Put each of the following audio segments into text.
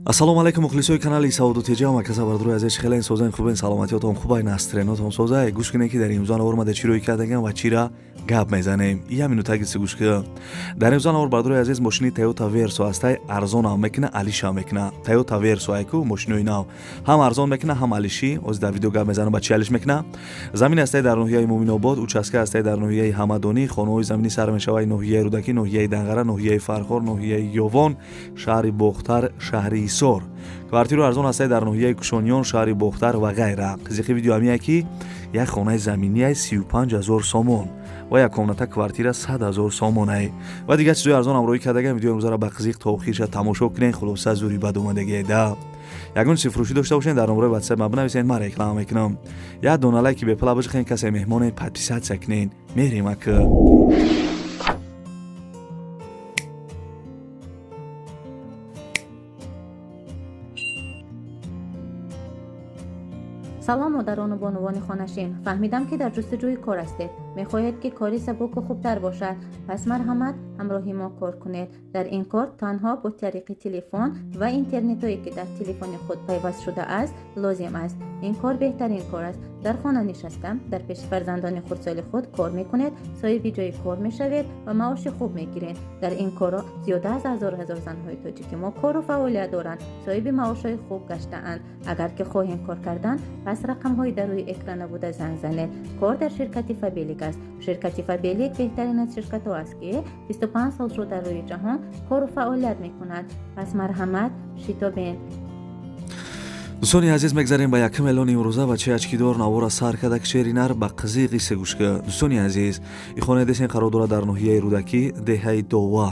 ассалому алайкум мухлисои канали Сауду Теҷа каса бардруи азиз хелен созен хубен саломатиётон хубай настренотон созай гӯш кине ки дар имзон ормада чиро кардаган ва чира гап мезанем я минутагиси гӯш ки дар имзон ор бардруи азиз мошини Toyota Verso астай арзон ам мекина алиша мекина Toyota Verso айку мошинои нав ҳам арзон мекина ҳам алиши оз дар видео гап мезанам ба чи алиш мекина замини астай дар ноҳияи Муъминобод участка астай дар ноҳияи Ҳамадонӣ хонаҳои замини сар мешавад ноҳияи Рӯдакӣ ноҳияи Данғара ноҳияи Фархор ноҳияи Ёвон шаҳри Бохтар шаҳри Исор квартиру арзон астай дар ноҳияи Кушониён шаҳри Бохтар ва ғайра қизиқи видео ҳамия ки як хонаи заминияи 35,000 сомон ва як комната квартира 100,000 сомонай ва дигар чизои арзон ҳамроҳӣ кардаган видеои имрӯзаро ба қизиқ то охирша тамошо кунед хулоса зури бад омадагиеда ягон чизи фурӯшӣ дошта бошед дар номерои WhatsApp ма бинависед ман реклама мекунам як дона лайки бепла бижихен касе меҳмонед подписатсия кунед мерем ака салом модарону бонувони хонашин фаҳмидам ки дар ҷустуҷӯи кор ҳастед мехоҳед ки кори сабуку хубтар бошад пас марҳамат ҳамроҳи мо кор кунед дар ин кор танҳо бо тариқи телефон ва интернетое ки дар телефони худ пайваст шудааст лозим аст ин кор беҳтарин кор аст дар хона нишаста дар пеши фарзандони хурдсоли худ кор мекунед соҳиби ҷои кор мешавед ва маоши хуб мегиред дар ин коро зиёда аз ҳазор занҳои тоҷики мо кору фаъолият доранд соҳиби маошҳои хуб гаштаанд агар ки хоҳем кор кардан пас рақамҳои дар рӯи экрана буда занг занед кор дар ширкати Фабелик аст ширкати Фабелик беҳтарин аз ширкатҳо аст ки 25 сол шуд дар рӯи ҷаҳон кору фаъолият мекунад пас марҳамат шитобен дӯстони азиз мегзарем ба якум эълони имрӯза ва чи ачкидор навора сар кадак шеринар ба қизиқ қиссе гӯшка дӯстони азиз ихонаи десен қарор дорад дар ноҳияи Рӯдакӣ деҳаи Дова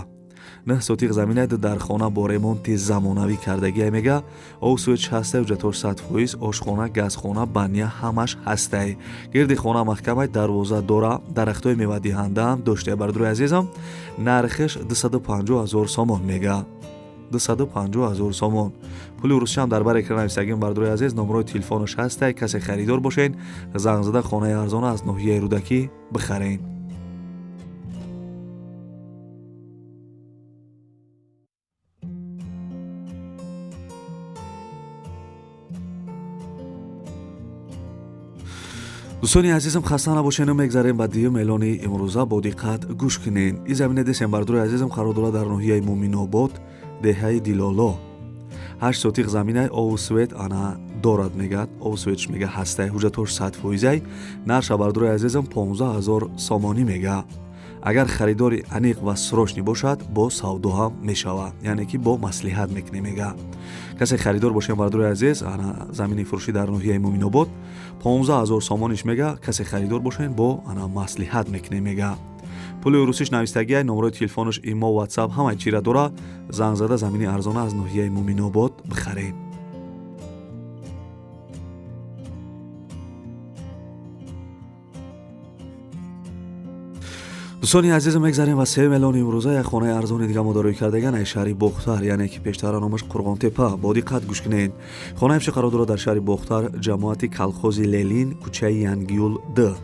9 сотиқ заминаи дар хона бо ремонти замонавӣ кардагия мега овсуич ҳастай ҳуҷҷатор 100%, ошхона, газхона, баня ҳамаш ҳастай. Гирди хона маҳкамай дарвоза дора, дарахтои мевадиҳандаам доштая бардруи азизам. Нархиш 250,000 сомон мега. 250,000 сомон. Пули урусчам дар бар экран нависагим бардруи азиз номерои телефонош ҳастай, касе харидор бошен, занг зада хонаи арзона аз ноҳияи Рӯдакӣ бихарен. дӯстони азизам хаста набошед мегзарем ба дуюм эълони имрӯза бо диққат гӯш кунед ин замине десем бардруи азизам қарор дорад дар ноҳияи Муъминобод деҳаи Дилоло 8 сотиқ заминаи овсвет ана дорад мегад овсветш мега ҳастай ҳуҷҷатор 100%ай нарша бардруи азизам 15,000 сомонӣ мега агар харидори аниқ ва срочни бошад бо савдо ҳам мешавад яъне ки бо маслиҳат мекунем мега касе харидор бошем бардруи азиз ана замини фурӯшӣ дар ноҳияи Муъминобод 15,000 сомониш мега касе харидор бошен бо ана маслиҳат мекунем мега пули урусиш навистагиай номерои телефонош имо WhatsApp ҳамаи чира дора занг зада замини арзона аз ноҳияи Муъминобод бихарем дӯстони азизам мегзарем ва сеюм эълони имрӯза як хонаи арзони дига мо дорӣ кардаган ай шаҳри Бохтар яъне ки пештара номаш Қурғонтепа бо диққат гӯш кунед хонаи қарор дорад дар шаҳри Бохтар ҷамоати колхози Лелин кӯчаи Янгиюл Д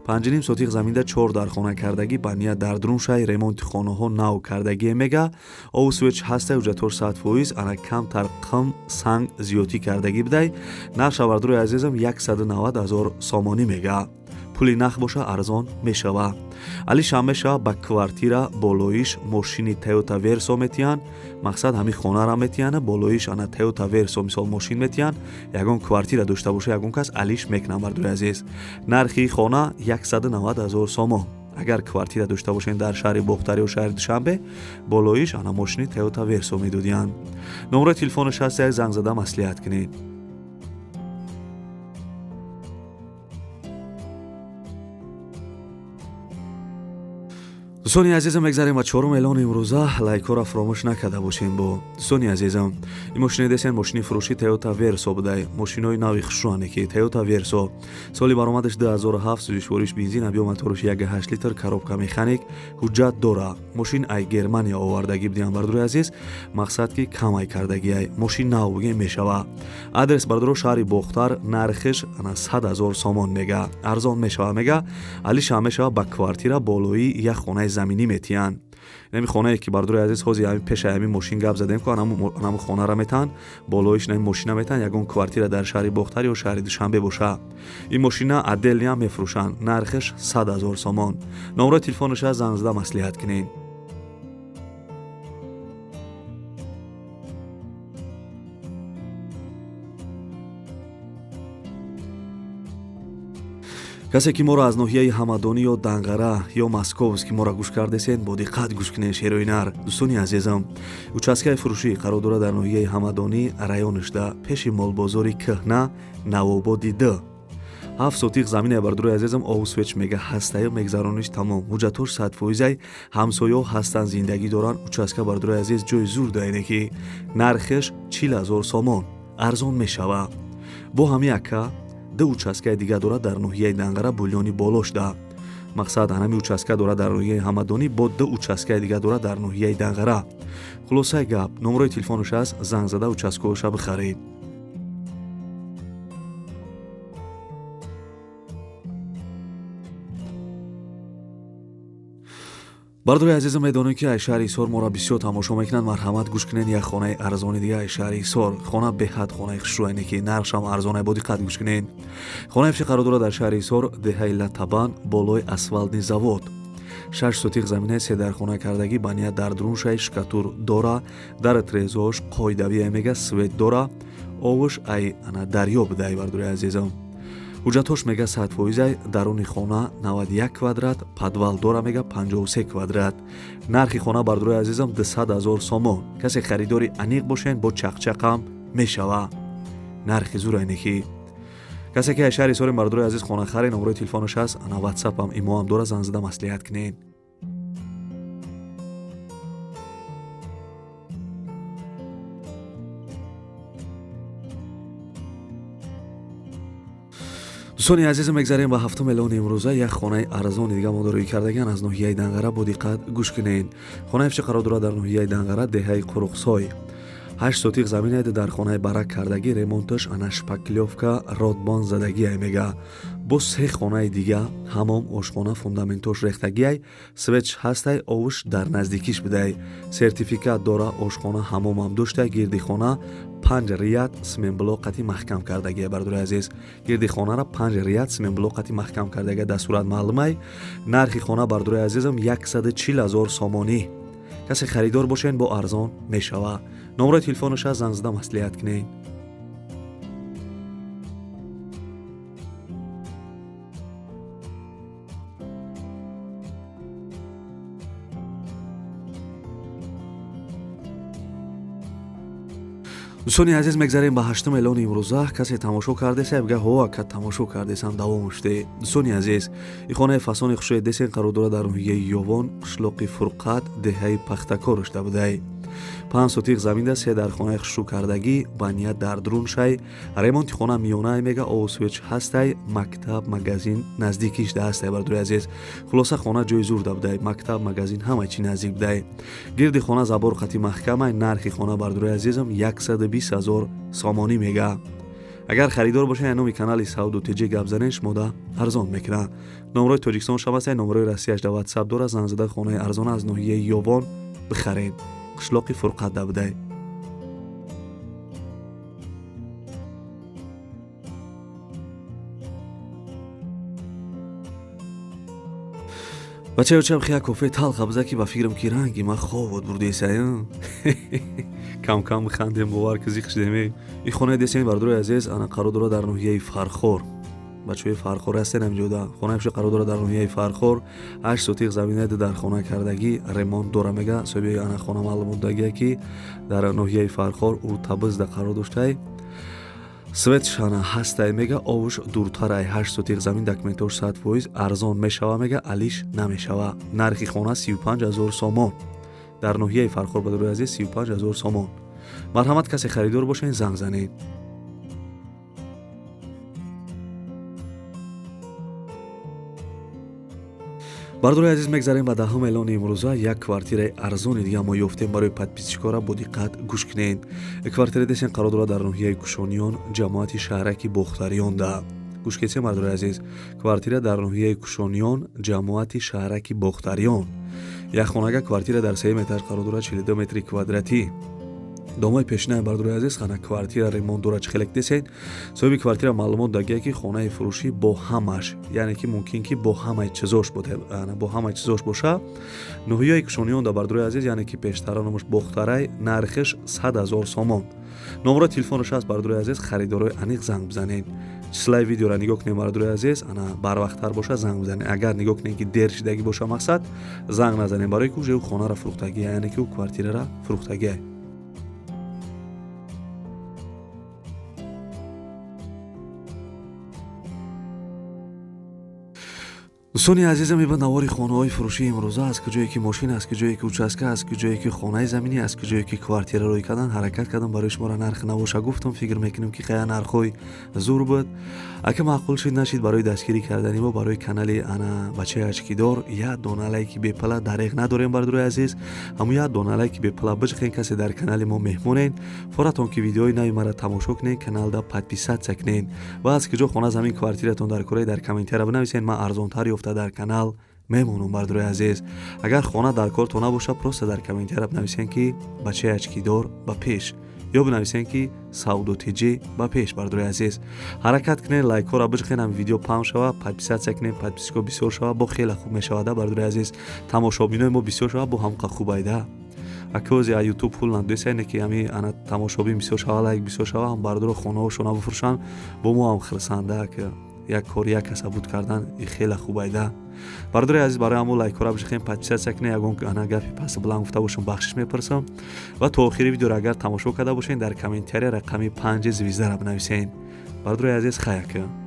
5.5 сотиқ заминда 4 дар хона кардагӣ бания дар друншай ремонти хонаҳо нав кардагие мега овсвеч ҳастай ҳуҷҷатор 100% ана камтар қим санг зиёдӣ кардагӣ бидай нарша бардруи азизам 190,000 сомонӣ мега пули нах боша арзон мешава алиша меша ба квартира болоиш мошини Toyota Verso метиян мақсад ҳами хонара метияна болоиш ана Toyota Verso мисол мошин метиян ягон квартира дошта боша ягон кас алиш мекунам бардруи азиз нархи хона 190,000 сомон агар квартира дошта бошен дар шаҳри Бохтар ё шаҳри Душанбе болоиш ана мошини Toyota Verso медодиян номерои телефонош ҳаст як занг зада маслиҳат кунед дӯстони азизам мегзарем ба чорум эълони имрӯза лайкҳоро фаромӯш накарда бошем бо дӯстони азизам ин мошини десен мошини фурӯши Toyota Verso будай мошинои нави хушрӯане ки Toyota Verso соли баромадаш 2007 сӯзишвориш бензин абё моториш 1.8 литр коробка механик ҳуҷҷат дора мошин ай Германия овардагӣ будиам бардруи азиз мақсад ки камай кардагиай мошин нав бугем мешава адрес бардро шаҳри Бохтар нархиш 100,000 сомон мега арзон мешава мега алиша мешава ба квартира болои як хонаи заминӣ метиян нами хонае ки бардури азиз ҳози ҳами пеши ҳами мошин гап задем ку анамо хонара метан болоиш нами мошина метан ягон квартира дар шаҳри бохтар ё шаҳри душанбе боша. ин мошина отдельниам мефурӯшанд. нархиш 100 000 сомон. номрои телефониша занг зада маслиҳат кунед. касе ки моро аз ноҳияи ҳамадонӣ ё данғара ё московск ки моро гӯш кардесен бо диққат гӯш кунед шероинар. дӯстони азизам, участкаи фурӯшӣ қарор дорад дар ноҳияи ҳамадонӣ районишда пеши молбозори кӯҳна навободи 2. 7 сотиқ заминаи бардурои азизам овусвеч мега ҳастаи мегзарониш тамом. ҳуҷҷатош 100%ай ҳамсояҳо ҳастанд зиндагӣ доранд. участка бардурои азиз ҷои зур даене ки нархиш 40 000 сомон арзон мешава. бо ҳами ака 2 участкаи дига дорад дар ноҳияи данғара булёни болошда. мақсад ҳами участка дорад дар ноҳияи ҳамадонӣ бо 2 участкаи дига дорад дар ноҳияи данғара. хулосаи гап, номрои телефоныш аст, занг зада участкаоша бихаред. бардури азизам, медонем ки ай шаҳри ҳисор моро бисёр тамошо мекунанд. марҳамат гӯш кунед як хонаи арзони дига ай шаҳри ҳисор. хона беҳад хонаи хушрӯйне ки нархшам арзон ай. бо диққат гӯш кунед. хонаи фиши қарор дорад дар шаҳри ҳисор деҳаи латабан болои асфалтни завод. 6 сотиқ заминаи седархона кардагӣ ба ният дар друншай шкатур дора. дар трезош қоидавия мега свет дора. овуш ай ана дарё бидай бардури азизам. ҳуҷҷатош мега 100%ай. даруни хона 91 квадрат, подвал дора мега 53 квадрат. нархи хона бардурои азизам 200 000 сомон. касе харидори аниқ бошен бо чақчақам мешава. нархи зур айне ки касе ки ай шаҳри ҳисори бардурои азиз хона харе, номрои телефонош аст, ана ватсапам имоам дора, занг зада маслиҳат кунед. дӯстони азизам, мегзарем ба ҳафтум эълони имрӯза. як хонаи арзони дига мо дорӣ кардаган аз ноҳияи данғара. бо диққат гӯш кунед. хонаи фиши қарор дорад дар ноҳияи данғара деҳаи қурғсой. 8 сотиқ заминаи дар хонаи барак кардагӣ. ремонташ ана шпаклёвка родбон задагиай мега. бо 3 хонаи дига ҳамом, ошхона, фундаментош рехтагиай. свеч ҳастай, овуш дар наздикиш бидай. сертификат дора. ошхона ҳамомам доштай. гирди хона 5 рият сменблоқати маҳкам кардагиай бардури азиз. гирди хонара 5 рият сменблоқати маҳкам кардагиай дастурат маълумай. нархи хона бардури азизам 140 000 сомонӣ. касе харидор бошен бо арзон мешава. номрои телефонаша занг зада маслиҳат кунед. дӯстони азиз, мегзарем ба 8 эълони имрӯза. касе тамошо кардеса бигӯ ҳо ака тамошо кардесам давомуште. дӯстони азиз, ин хонаи фасони хушрои десен қарор дорад дар ноҳияи ёвон, қишлоқи фурқат, деҳаи пахтакоришда будай. 5 сотиқ заминда 3 дар хонаи хушрӯ кардагӣ ба ният дар друншай. ремонти хона миёнае мега. овусвеч ҳастай. мактаб, магазин наздикишда ҳастай бардури азиз. хулоса хона ҷои зурда будай. мактаб, магазин ҳамаи чӣ наздик будай. гирди хона забор қати маҳкамай. нархи хона бардури азизам 120 000 сомонӣ мега. агар харидор бошед номи канали Сауду Тиҷи гап занед, шумода арзон мекуна. номрои Тоҷикистон шамастай, номрои Россияшда ватсап дора. занг зада хонаи арзон аз ноҳияи ёвон бихаред. қишлоқи фурқат да будай. бачаёчам хия кофе талха биза ки ба фикрам ки ранги ма ховод бурдесая. кам кам бихандем бовар ки зиқшдеме. ин хонаи десен бардурои азиз ана қарор дора дар ноҳияи Фархор. бачаҳои Фархор ҳастен амҷода. хонаи фиши қарор дора дар ноҳияи Фархор. 8 сотиқ заминаи дар хона кардагӣ. ремонт дора мега. соҳиби ана хона маълумот дагия ки дар ноҳияи Фархор ӯ табизда қарор доштай. свет шана ҳастай мега. овуш дуртарай. 8 сотиқ замин документош 100% арзон мешава мега. алиш намешава. нархи хона 35 000 сомон. дар ноҳияи Фархор бадурои азиз 35 000 сомон. марҳамат, касе харидор бошен занг занед. бардурои азиз, мегзарем ба 10 эълони имрӯза. як квартираи арзони дига мо ёфтем барои подписчикора. бо диққат гӯш кунед. квартира десен қарор дорад дар ноҳияи Кушониён, ҷамоати шаҳраки Бохтариёнда. гӯш кесем бардурои азиз. квартира дар ноҳияи Кушониён, ҷамоати шаҳраки Бохтариён. як хонага квартира дар 3 этаж қарор дорад 42 метри квадратӣ. домои пешинаи бардурои азиз хана квартира ремонт дорад чӣ хелек десен. соҳиби квартира маълумот дагия ки хонаи фурӯшӣ бо ҳамаш, яъне ки мумкин ки бо ҳамаи чизош боша. ноҳияи кушониён дар бардурои азиз, яъне ки пештараномаш бохтарай, нархиш 100 000 сомон. номаро телефонаш аст бардурои азиз, харидорои аниқ занг бизанед. числаи видеоро нигоҳ кунед бардурои азиз, ана барвақттар боша занг бизанед. агар нигоҳ кунед ки дер шидагӣ боша мақсад, занг назанед, барои ки уже ӯ хонаро фурӯхтагия, яъне ки ӯ квартираро фурӯхтагия. дӯстони азизам, ба навори хонаҳои фурӯшии имрӯза, аз куҷое ки мошин, аз куҷое ки участка, аз куҷое ки хонаи заминӣ, аз куҷое ки квартира рӯй кардан ҳаракат кардам барои шуморо нарх навоша гуфтам. фикр мекунем ки қая нархҳои зур буд. ака маъқул шид нашид, барои дастгирӣ кардани мо барои канали ана бачаи очкидор як дона лайки бепала дареғ надорем бардурои азиз. ҳамун як дона лайки бепала биҷиқен, касе дар канали мо меҳмонен, форатон ки видеои нави мара тамошо кунед, каналда подписатсия кунед ва аз куҷо хона замин квартиратон дар кораи дар комментария бинависед. ман арзонтар ёфта дар канал мемонам бардурои азиз. агар хона дар корто набоша, просто дар комментария бинависен ки бачаи очкидор ба пеш, ё бинависен ки савдотиҷӣ ба пеш бардурои азиз. ҳаракат кунед, лайкҳоро биҷиқен, ҳам видео паҳн шава, подписатсия кунед, подписчиҳо бисёр шава, бо хеле хуб мешавада бардурои азиз. тамошобинои мо бисёр шава, бо ҳамқа хубайда. акози а ютуб пул надесайне ки ами ана тамошобин бисёр шава, лайк бисёр шава, ҳам бардуро хонаҳошона бифурӯшан, бо мо ҳам хирсанда ки як кор як каса буд кардан и хеле хубайда. бардурои азиз, барои ҳамон лайкҳоро биҷиқен, подписатсия кунед. ягон ана гапи паси биланд гуфта бошам, бахшиш мепарсам. ва то охири видеоро агар тамошо карда бошен, дар комментария рақами 5 звездара бинависен. бардурои азиз, хаяка.